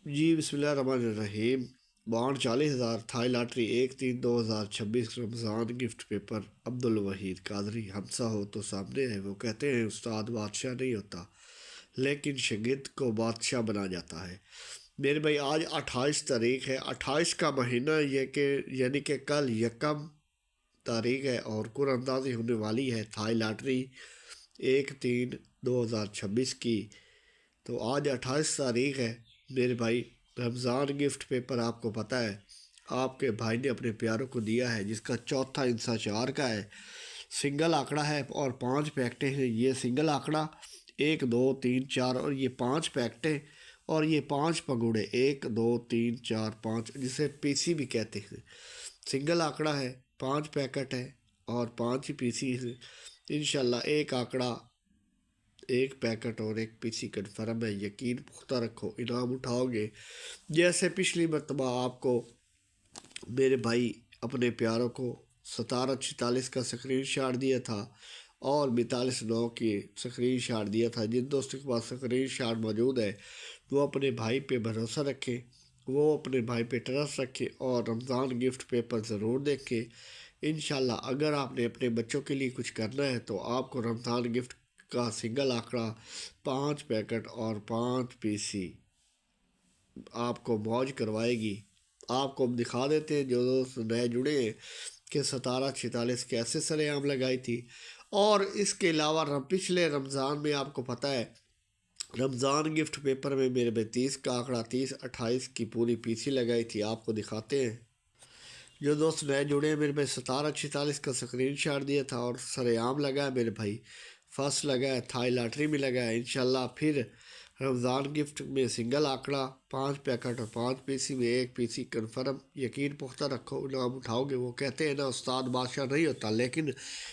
جی بسم اللہ الرحمن الرحیم۔ بانڈ 40,000 تھائی لاٹری 1/3/2026 رمضان گفٹ پیپر عبدالوحید قادری ہمسا ہو تو سامنے ہے۔ وہ کہتے ہیں استاد بادشاہ نہیں ہوتا لیکن شاگرد کو بادشاہ بنا جاتا ہے۔ میرے بھائی آج 28 تاریخ ہے، 28 کا مہینہ یعنی کہ کل 1 تاریخ ہے اور قرعہ اندازی ہونے والی ہے تھائی لاٹری 1/3/2026 کی۔ تو آج 28 تاریخ ہے میرے بھائی۔ رمضان گفٹ پیپر آپ کو پتہ ہے آپ کے بھائی نے اپنے پیاروں کو دیا ہے، جس کا چوتھا حصہ 4 کا ہے، سنگل آنکڑا ہے اور 5 پیکٹیں ہیں۔ یہ سنگل آنکڑا 1 2 3 4 اور یہ 5 پیکٹیں اور یہ 5 پگوڑے 1 2 3 4 5 جسے پی سی بھی کہتے ہیں۔ سنگل آنکڑا ہے، 5 پیکٹ ہے اور 5 پی سی ہیں۔ انشاءاللہ ایک آنکڑا، ایک پیکٹ اور ایک پی سی کنفرم ہے۔ یقین پختہ رکھو، انعام اٹھاؤ گے۔ جیسے پچھلی مرتبہ آپ کو میرے بھائی اپنے پیاروں کو 1746 کا سکرین شاٹ دیا تھا اور 42/9 کی سکرین شاٹ دیا تھا۔ جن دوستوں کے پاس سکرین شاٹ موجود ہے وہ اپنے بھائی پہ بھروسہ رکھیں، وہ اپنے بھائی پہ ٹرسٹ رکھیں اور رمضان گفٹ پیپر ضرور دیکھیں۔ انشاءاللہ اگر آپ نے اپنے بچوں کے لیے کچھ کرنا ہے تو آپ کو رمضان گفٹ کا سنگل آنکڑا، 5 پیکٹ اور 5 پی سی آپ کو موج کروائے گی۔ آپ کو ہم دکھا دیتے ہیں جو دوست نئے جڑے ہیں کہ 1746 کیسے سر عام لگائی تھی۔ اور اس کے علاوہ پچھلے رمضان میں آپ کو پتہ ہے رمضان گفٹ پیپر میں میرے بھائی 30 کا آنکڑا 30/28 کی پوری پی سی لگائی تھی، آپ کو دکھاتے ہیں۔ جو دوست نئے جڑے ہیں میرے بھائی 1746 کا سکرین شاٹ دیا تھا اور سر عام لگا ہے میرے بھائی، فرسٹ لگا ہے، تھائی لاٹری میں لگا ہے۔ انشاءاللہ پھر رمضان گفٹ میں سنگل آنکڑا، 5 پیکٹ اور 5 پی سی میں ایک پی سی کنفرم۔ یقین پختہ رکھو، انعام اٹھاؤ گے۔ وہ کہتے ہیں نا استاد بادشاہ نہیں ہوتا لیکن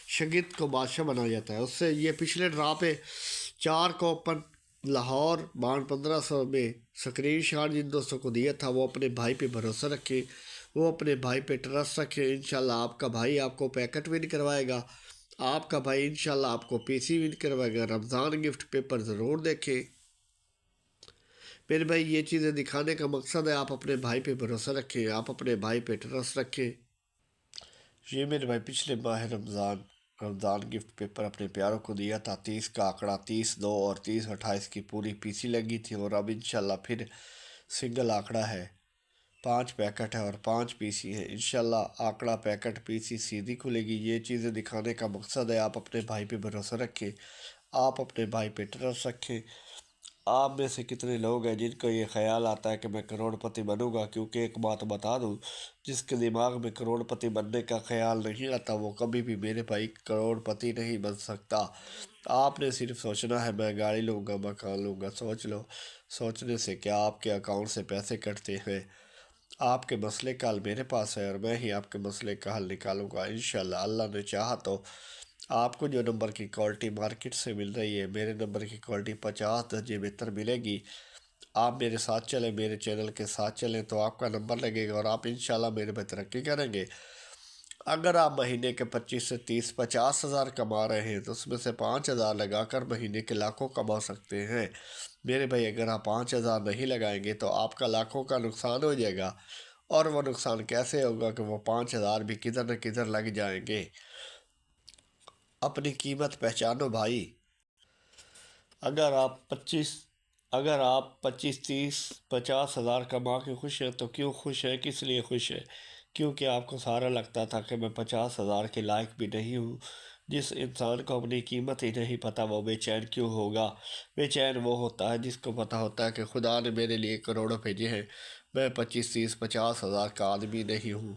شاگرد کو بادشاہ بنا جاتا ہے۔ اس سے یہ پچھلے ڈرا پہ 4 کا اوپن لاہور بانڈ 1500 میں سکرین شاٹ جن دوستوں کو دیا تھا وہ اپنے بھائی پہ بھروسہ رکھیں، وہ اپنے بھائی پہ ٹرسٹ رکھیں۔ انشاءاللہ آپ کا بھائی آپ کو پیکٹ ون کروائے گا، آپ کا بھائی انشاءاللہ آپ کو پی سی ون کروائے گا۔ رمضان گفٹ پیپر ضرور دیکھیں میرے بھائی۔ یہ چیزیں دکھانے کا مقصد ہے آپ اپنے بھائی پہ بھروسہ رکھیں، آپ اپنے بھائی پہ ٹرسٹ رکھیں۔ یہ میرے بھائی پچھلے ماہ رمضان گفٹ پیپر اپنے پیاروں کو دیا تھا، 30 کا آنکڑا 30/2 اور 30/28 کی پوری پی سی لگی تھی اور اب انشاءاللہ پھر سنگل آنکڑا ہے، 5 پیکٹ ہے اور 5 پی سی ہیں۔ انشاءاللہ آنکڑا پیکٹ پی سی سیدھی کھلے گی۔ یہ چیزیں دکھانے کا مقصد ہے آپ اپنے بھائی پہ بھروسہ رکھیں، آپ اپنے بھائی پہ ٹرسٹ رکھیں۔ آپ میں سے کتنے لوگ ہیں جن کو یہ خیال آتا ہے کہ میں کروڑ پتی بنوں گا؟ کیونکہ ایک بات بتا دوں، جس کے دماغ میں کروڑ پتی بننے کا خیال نہیں آتا وہ کبھی بھی میرے بھائی کروڑ پتی نہیں بن سکتا۔ آپ نے صرف سوچنا ہے میں گاڑی لوں گا، مکان لوں گا۔ سوچ لو، سوچنے سے کیا آپ کے اکاؤنٹ سے پیسے کٹتے ہیں؟ آپ کے مسئلے کا حل میرے پاس ہے اور میں ہی آپ کے مسئلے کا حل نکالوں گا انشاءاللہ۔ اللہ نے چاہا تو آپ کو جو نمبر کی کوالٹی مارکیٹ سے مل رہی ہے میرے نمبر کی کوالٹی 50 درجے بہتر ملے گی۔ آپ میرے ساتھ چلیں، میرے چینل کے ساتھ چلیں تو آپ کا نمبر لگے گا اور آپ انشاءاللہ میرے پہ ترقی کریں گے۔ اگر آپ مہینے کے 25 سے 30 50 ہزار کما رہے ہیں تو اس میں سے 5,000 لگا کر مہینے کے لاکھوں کما سکتے ہیں میرے بھائی۔ اگر آپ 5,000 نہیں لگائیں گے تو آپ کا لاکھوں کا نقصان ہو جائے گا، اور وہ نقصان کیسے ہوگا کہ وہ 5,000 بھی کدھر نہ کدھر لگ جائیں گے۔ اپنی قیمت پہچانو بھائی۔ اگر آپ 25 30 50 ہزار کما کے خوش ہیں تو کیوں خوش ہیں، کس لیے خوش ہیں؟ کیونکہ آپ کو سارا لگتا تھا کہ میں 50,000 کے لائق بھی نہیں ہوں۔ جس انسان کو اپنی قیمت ہی نہیں پتہ وہ بے چین کیوں ہوگا؟ بے چین وہ ہوتا ہے جس کو پتہ ہوتا ہے کہ خدا نے میرے لیے کروڑوں بھیجے ہیں، میں 25 30 50 ہزار کا آدمی نہیں ہوں۔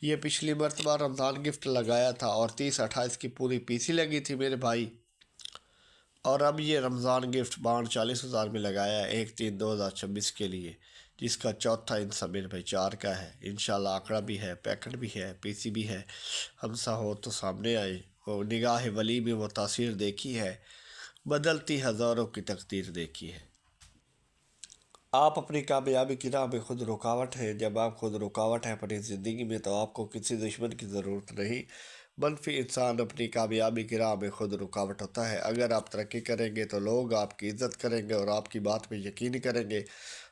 یہ پچھلی مرتبہ رمضان گفٹ لگایا تھا اور 30/28 کی پوری پی سی لگی تھی میرے بھائی، اور اب یہ رمضان گفٹ بانڈ 40,000 میں لگایا ہے 1/3/2026 کے لیے، جس کا چوتھا حصہ میرے بھائی 4 کا ہے۔ انشاءاللہ آنکڑا بھی ہے، پیکٹ بھی ہے، پی سی بھی ہے۔ ہمسا ہو تو سامنے آئے، وہ نگاہ ولی میں وہ تاثیر دیکھی ہے، بدلتی ہزاروں کی تقدیر دیکھی ہے۔ آپ اپنی کامیابی کی راہ میں خود رکاوٹ ہیں۔ جب آپ خود رکاوٹ ہیں اپنی زندگی میں تو آپ کو کسی دشمن کی ضرورت نہیں۔ منفی انسان اپنی کامیابی کی راہ میں خود رکاوٹ ہوتا ہے۔ اگر آپ ترقی کریں گے تو لوگ آپ کی عزت کریں گے اور آپ کی بات میں یقین کریں گے۔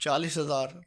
40,000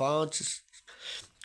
5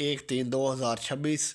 1/3/2026।